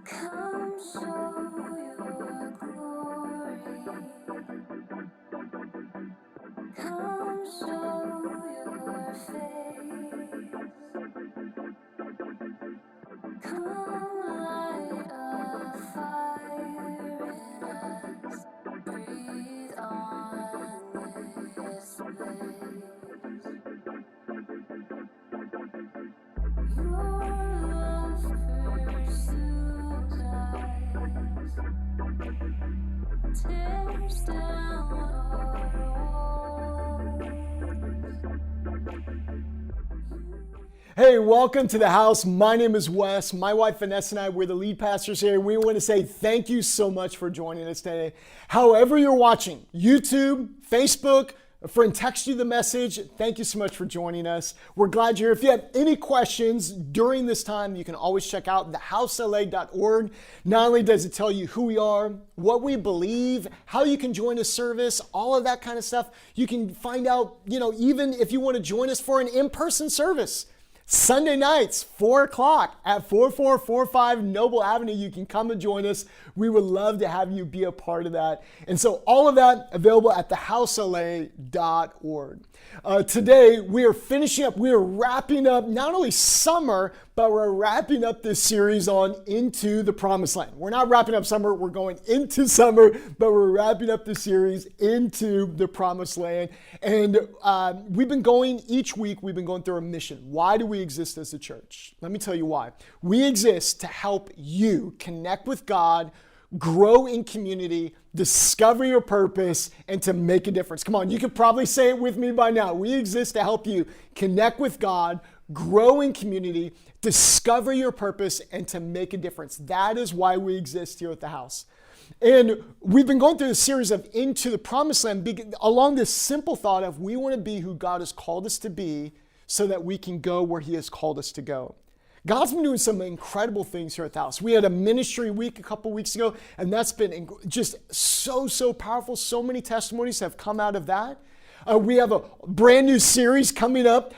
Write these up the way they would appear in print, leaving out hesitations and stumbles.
Come show your glory. Come show your face. Come light a fire in us. Breathe on this place. Your love pursues us, tears down our walls. Hey, welcome to the house. My name is Wes. My wife Vanessa and I, we're the lead pastors here. We want to say thank you so much for joining us today. However you're watching, YouTube, Facebook, a friend text you the message. Thank you so much for joining us. We're glad you're here. If you have any questions during this time, you can always check out thehousela.org. Not only does it tell you who we are, what we believe, how you can join a service, all of that kind of stuff. You can find out, even if you want to join us for an in-person service. Sunday nights, 4 o'clock at 4445 Noble Avenue. You can come and join us. We would love to have you be a part of that. And so all of that available at thehousela.org. Today, we are finishing up, we are wrapping up not only summer, but we're wrapping up this series on Into the Promised Land. We're not wrapping up summer, we're going into summer, but we're wrapping up the series Into the Promised Land. And we've been going each week, we've been going through a mission. Why do we exist as a church? Let me tell you why. We exist to help you connect with God, grow in community, discover your purpose, and to make a difference. Come on, you could probably say it with me by now. We exist to help you connect with God, grow in community, discover your purpose, and to make a difference. That is why we exist here at the house. And we've been going through a series of Into the Promised Land along this simple thought of we want to be who God has called us to be so that we can go where He has called us to go. God's been doing some incredible things here at the house. We had a ministry week a couple weeks ago, and that's been just so powerful. So many testimonies have come out of that. We have a brand new series coming up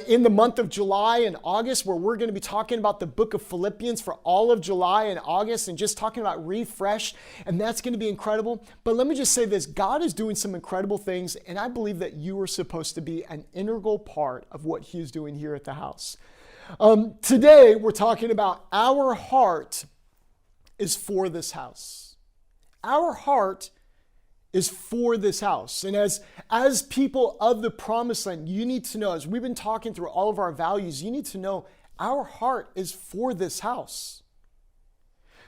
in the month of July and August where we're going to be talking about the book of Philippians for all of July and August and just talking about refresh, and that's going to be incredible. But let me just say this, God is doing some incredible things, and I believe that you are supposed to be an integral part of what He is doing here at the house. Today, we're talking about our heart is for this house. Our heart is for this house. And as people of the Promised Land, you need to know, as we've been talking through all of our values, you need to know our heart is for this house.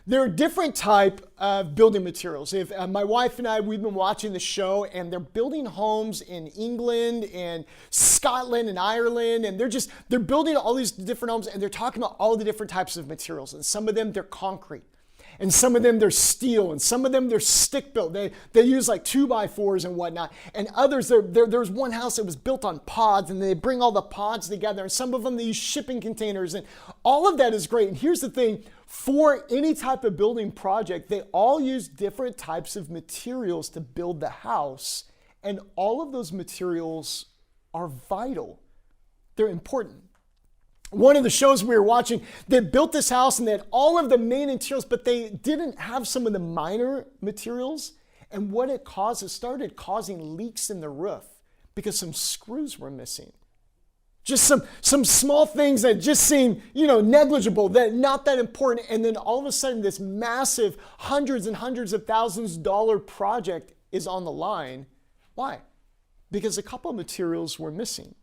There are different type of building materials. If my wife and I, we've been watching the show, and they're building homes in England and Scotland and Ireland, and they're building all these different homes, and they're talking about all the different types of materials. And some of them, they're concrete. And some of them, they're steel. And some of them, they're stick built. They use like 2x4s and whatnot. And others, there's one house that was built on pods, and they bring all the pods together. And some of them, they use shipping containers. And all of that is great. And here's the thing. For any type of building project, they all use different types of materials to build the house. And all of those materials are vital. They're important. One of the shows we were watching, they built this house and they had all of the main materials, but they didn't have some of the minor materials. And what it caused, it started causing leaks in the roof because some screws were missing. Just some small things that just seem, negligible, that not that important. And then all of a sudden, this massive hundreds and hundreds of thousands of dollar project is on the line. Why? Because a couple of materials were missing.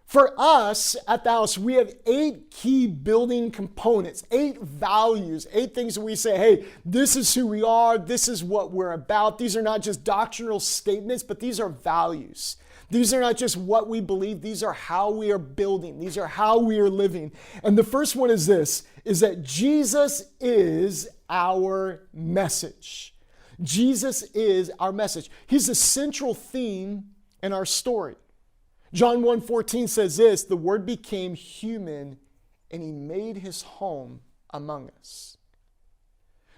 For us at the house, we have 8 key building components, 8 values, 8 things that we say, hey, this is who we are, this is what we're about. These are not just doctrinal statements, but these are values. These are not just what we believe, these are how we are building. These are how we are living. And the first one is this, is that Jesus is our message. Jesus is our message. He's the central theme in our story. John 1:14 says this, the Word became human and He made His home among us.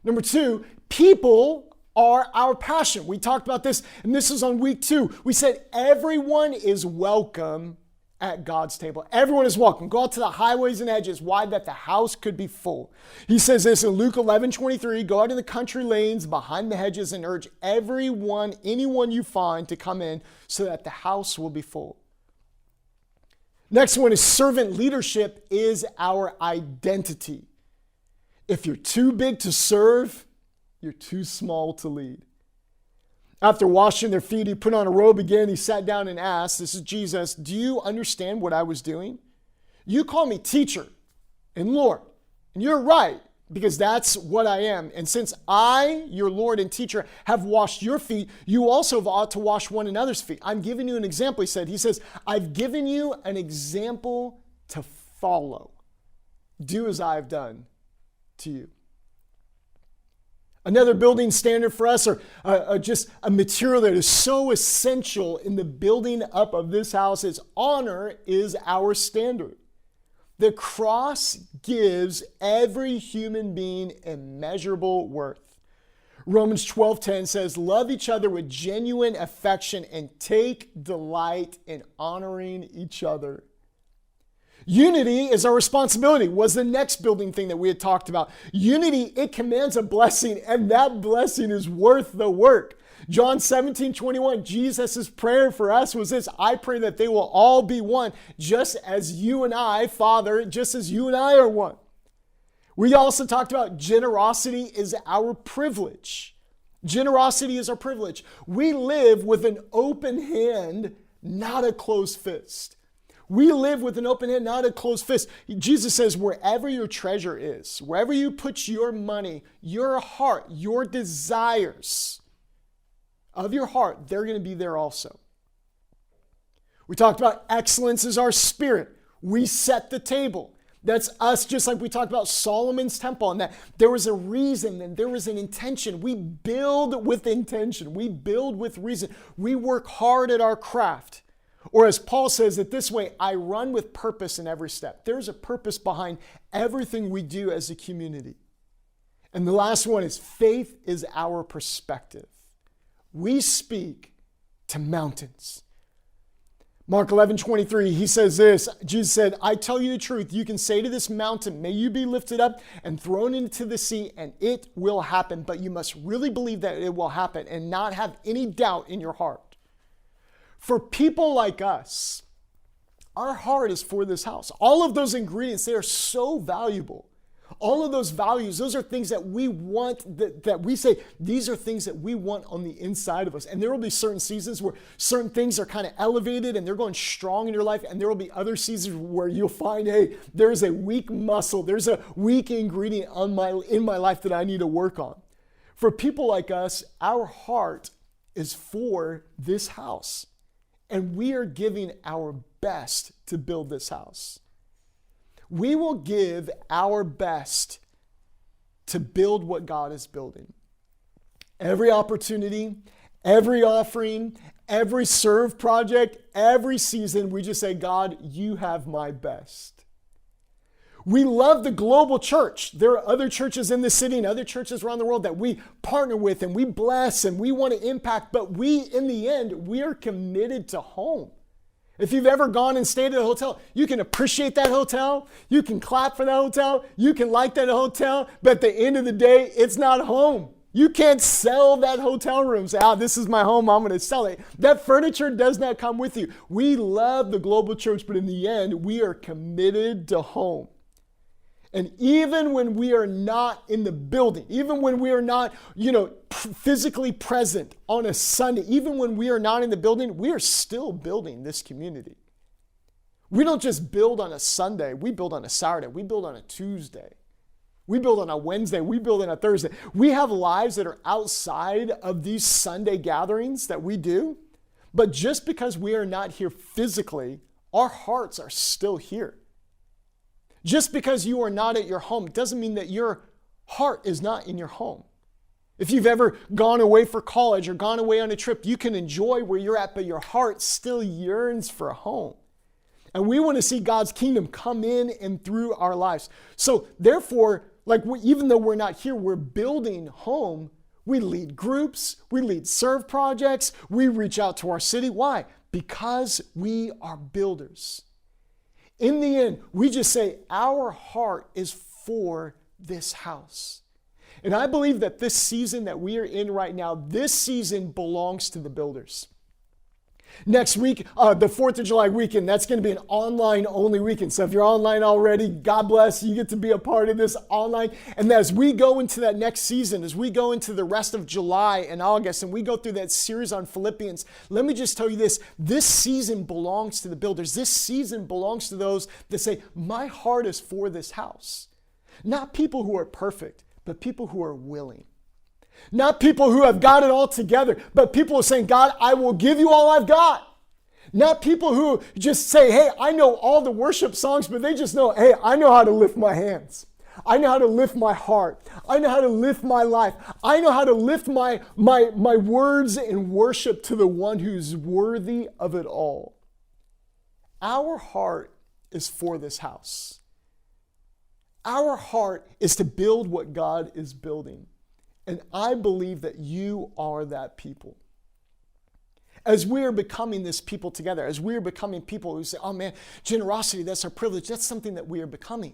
Number 2, people are our passion. We talked about this, and this is on week 2. We said everyone is welcome at God's table. Everyone is welcome. Go out to the highways and edges. Why? That the house could be full. He says this in Luke 11:23, go out in the country lanes behind the hedges and urge anyone you find to come in so that the house will be full. Next one is servant leadership is our identity. If you're too big to serve, you're too small to lead. After washing their feet, he put on a robe again. He sat down and asked, this is Jesus, do you understand what I was doing? You call me teacher and Lord, and you're right, because that's what I am. And since I, your Lord and teacher, have washed your feet, you also ought to wash one another's feet. I'm giving you an example, he said. He says, I've given you an example to follow. Do as I've done to you. Another building standard for us, or just a material that is so essential in the building up of this house, is honor is our standard. The cross gives every human being immeasurable worth. Romans 12:10 says, love each other with genuine affection and take delight in honoring each other. Unity is our responsibility, was the next building thing that we had talked about. Unity, it commands a blessing, and that blessing is worth the work. John 17:21, Jesus' prayer for us was this, I pray that they will all be one, just as you and I, Father, just as you and I are one. We also talked about generosity is our privilege. Generosity is our privilege. We live with an open hand, not a closed fist. We live with an open hand, not a closed fist. Jesus says, wherever your treasure is, wherever you put your money, your heart, your desires of your heart, they're going to be there also. We talked about excellence is our spirit. We set the table. That's us, just like we talked about Solomon's temple, and that there was a reason and there was an intention. We build with intention. We build with reason. We work hard at our craft. Or as Paul says it this way, I run with purpose in every step. There's a purpose behind everything we do as a community. And the last one is faith is our perspective. We speak to mountains. Mark 11:23, he says this, Jesus said, I tell you the truth, you can say to this mountain, may you be lifted up and thrown into the sea, and it will happen. But you must really believe that it will happen and not have any doubt in your heart. For people like us, our heart is for this house. All of those ingredients, they are so valuable. All of those values, those are things that we want, that we say, these are things that we want on the inside of us. And there will be certain seasons where certain things are kind of elevated and they're going strong in your life. And there will be other seasons where you'll find, hey, there's a weak muscle, there's a weak ingredient in my life that I need to work on. For people like us, our heart is for this house. And we are giving our best to build this house. We will give our best to build what God is building. Every opportunity, every offering, every serve project, every season, we just say, God, you have my best. We love the global church. There are other churches in the city and other churches around the world that we partner with and we bless and we want to impact, but we, in the end, we are committed to home. If you've ever gone and stayed at a hotel, you can appreciate that hotel, you can clap for that hotel, you can like that hotel, but at the end of the day, it's not home. You can't sell that hotel room. Say, this is my home, I'm going to sell it. That furniture does not come with you. We love the global church, but in the end, we are committed to home. And even when we are not in the building, even when we are not, physically present on a Sunday, even when we are not in the building, we are still building this community. We don't just build on a Sunday. We build on a Saturday. We build on a Tuesday. We build on a Wednesday. We build on a Thursday. We have lives that are outside of these Sunday gatherings that we do. But just because we are not here physically, our hearts are still here. Just because you are not at your home doesn't mean that your heart is not in your home. If you've ever gone away for college or gone away on a trip, you can enjoy where you're at, but your heart still yearns for a home. And we want to see God's kingdom come in and through our lives. So therefore, even though we're not here, we're building home. We lead groups, we lead serve projects, we reach out to our city. Why? Because we are builders. In the end, we just say our heart is for this house. And I believe that this season that we are in right now, this season belongs to the builders. Next week, the 4th of July weekend, that's going to be an online-only weekend. So if you're online already, God bless you. You get to be a part of this online. And as we go into that next season, as we go into the rest of July and August, and we go through that series on Philippians, let me just tell you this. This season belongs to the builders. This season belongs to those that say, my heart is for this house. Not people who are perfect, but people who are willing. Not people who have got it all together, but people who are saying, God, I will give you all I've got. Not people who just say, hey, I know all the worship songs, but they just know, hey, I know how to lift my hands. I know how to lift my heart. I know how to lift my life. I know how to lift my words in worship to the one who's worthy of it all. Our heart is for this house. Our heart is to build what God is building. And I believe that you are that people. As we are becoming this people together, as we are becoming people who say, oh man, generosity, that's our privilege, that's something that we are becoming.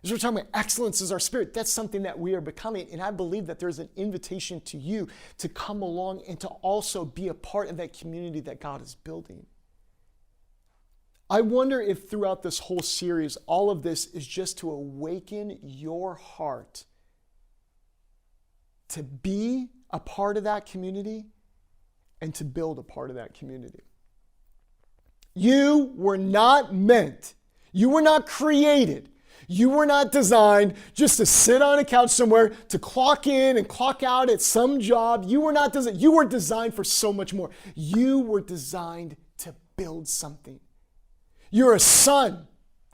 As we're talking about excellence is our spirit, that's something that we are becoming. And I believe that there's an invitation to you to come along and to also be a part of that community that God is building. I wonder if throughout this whole series, all of this is just to awaken your heart to be a part of that community and to build a part of that community. You were not meant, you were not created, you were not designed just to sit on a couch somewhere, to clock in and clock out at some job. You were not designed, you were designed for so much more. You were designed to build something. You're a son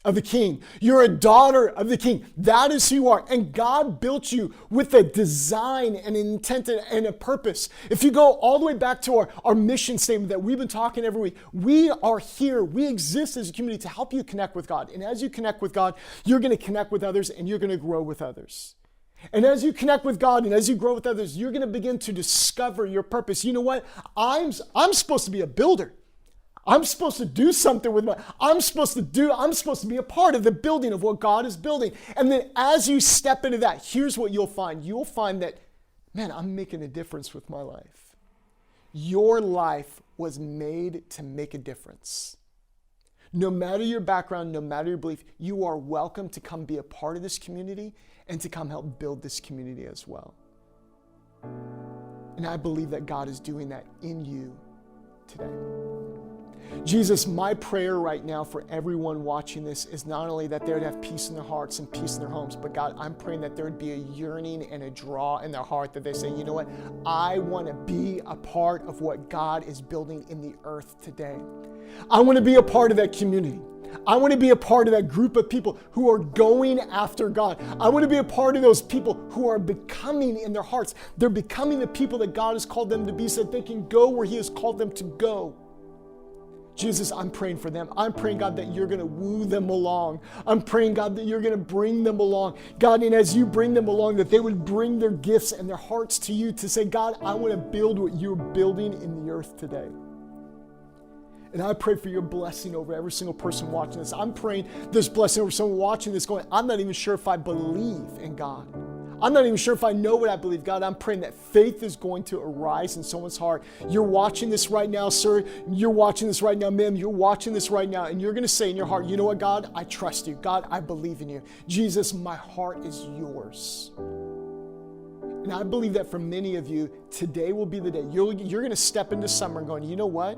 of the King. You're a daughter of the King. That is who you are. And God built you with a design and an intent and a purpose. If you go all the way back to our mission statement that we've been talking every week, we are here. We exist as a community to help you connect with God. And as you connect with God, you're going to connect with others and you're going to grow with others. And as you connect with God and as you grow with others, you're going to begin to discover your purpose. You know what? I'm supposed to be a builder. I'm supposed to do something with I'm supposed to be a part of the building of what God is building. And then as you step into that, here's what you'll find. You'll find that, man, I'm making a difference with my life. Your life was made to make a difference. No matter your background, no matter your belief, you are welcome to come be a part of this community and to come help build this community as well. And I believe that God is doing that in you today. Jesus, my prayer right now for everyone watching this is not only that they would have peace in their hearts and peace in their homes, but God, I'm praying that there would be a yearning and a draw in their heart that they say, you know what, I want to be a part of what God is building in the earth today. I want to be a part of that community. I want to be a part of that group of people who are going after God. I want to be a part of those people who are becoming in their hearts. They're becoming the people that God has called them to be so that they can go where He has called them to go. Jesus, I'm praying for them. I'm praying, God, that you're going to woo them along. I'm praying, God, that you're going to bring them along. God, and as you bring them along, that they would bring their gifts and their hearts to you to say, God, I want to build what you're building in the earth today. And I pray for your blessing over every single person watching this. I'm praying this blessing over someone watching this going, I'm not even sure if I believe in God. I'm not even sure if I know what I believe. God, I'm praying that faith is going to arise in someone's heart. You're watching this right now, sir. You're watching this right now, ma'am. You're watching this right now. And you're going to say in your heart, you know what, God? I trust you. God, I believe in you. Jesus, my heart is yours. And I believe that for many of you, today will be the day. You're going to step into summer and going, you know what?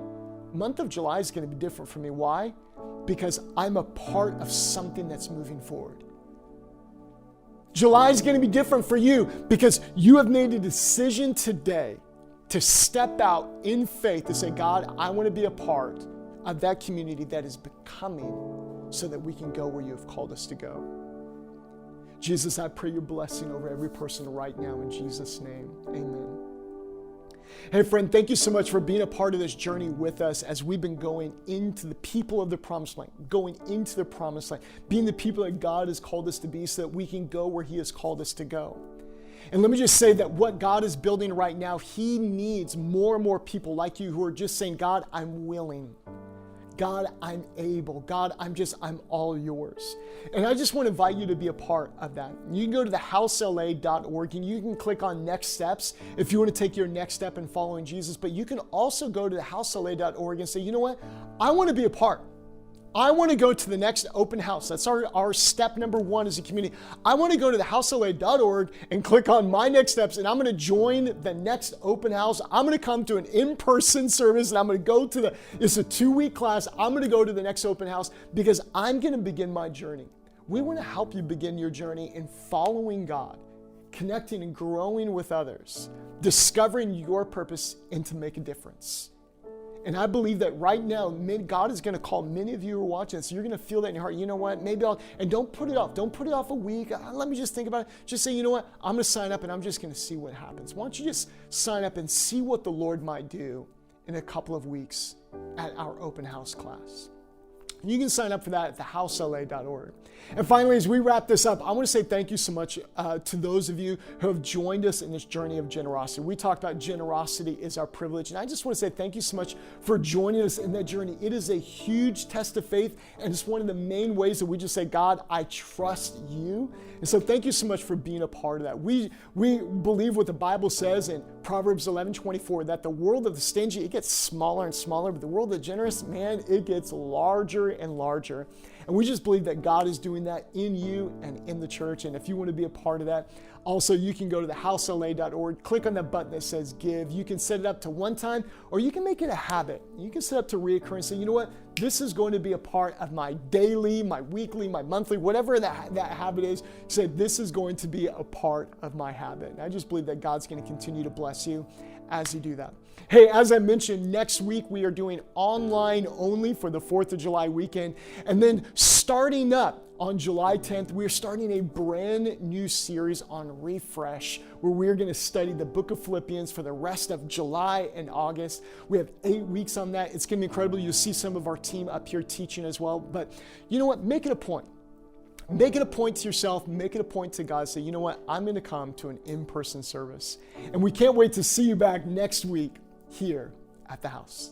Month of July is going to be different for me. Why? Because I'm a part of something that's moving forward. July is going to be different for you because you have made a decision today to step out in faith to say, God, I want to be a part of that community that is becoming so that we can go where you have called us to go. Jesus, I pray your blessing over every person right now in Jesus' name. Amen. Hey friend, thank you so much for being a part of this journey with us as we've been going into the people of the promised land, going into the promised land, being the people that God has called us to be so that we can go where He has called us to go. And let me just say that what God is building right now, He needs more and more people like you who are just saying, God, I'm willing. God, I'm able. God, I'm all yours. And I just want to invite you to be a part of that. You can go to thehousela.org and you can click on next steps if you want to take your next step in following Jesus. But you can also go to thehousela.org and say, you know what? I want to be a part. I want to go to the next open house. That's our step number one as a community. I want to go to thehousela.org and click on my next steps, and I'm going to join the next open house. I'm going to come to an in-person service, and I'm going to go to it's a 2-week class. I'm going to go to the next open house because I'm going to begin my journey. We want to help you begin your journey in following God, connecting and growing with others, discovering your purpose, and to make a difference. And I believe that right now, God is going to call many of you who are watching this. You're going to feel that in your heart. You know what? Maybe and don't put it off. Don't put it off a week. Let me just think about it. Just say, you know what? I'm going to sign up and I'm just going to see what happens. Why don't you just sign up and see what the Lord might do in a couple of weeks at our open house class. You can sign up for that at thehousela.org. And finally, as we wrap this up, I want to say thank you so much to those of you who have joined us in this journey of generosity. We talked about generosity is our privilege, and I just want to say thank you so much for joining us in that journey. It is a huge test of faith, and it's one of the main ways that we just say, God, I trust you. And so thank you so much for being a part of that. We believe what the Bible says in Proverbs 11:24, that the world of the stingy, it gets smaller and smaller, but the world of the generous, man, it gets larger and larger. And we just believe that God is doing that in you and in the church. And if you want to be a part of that, also you can go to thehousela.org, click on that button that says give. You can set it up to one time, or you can make it a habit. You can set up to reoccur and say, you know what? This is going to be a part of my daily, my weekly, my monthly, whatever that habit is. Say, this is going to be a part of my habit. And I just believe that God's going to continue to bless you as you do that. Hey, as I mentioned, next week we are doing online only for the 4th of July weekend. And then starting up on July 10th, we are starting a brand new series on Refresh, where we're going to study the book of Philippians for the rest of July and August. We have 8 weeks on that. It's going to be incredible. You'll see some of our team up here teaching as well. But you know what? Make it a point. Make it a point to yourself, make it a point to God. Say, you know what? I'm going to come to an in-person service. And we can't wait to see you back next week here at the house.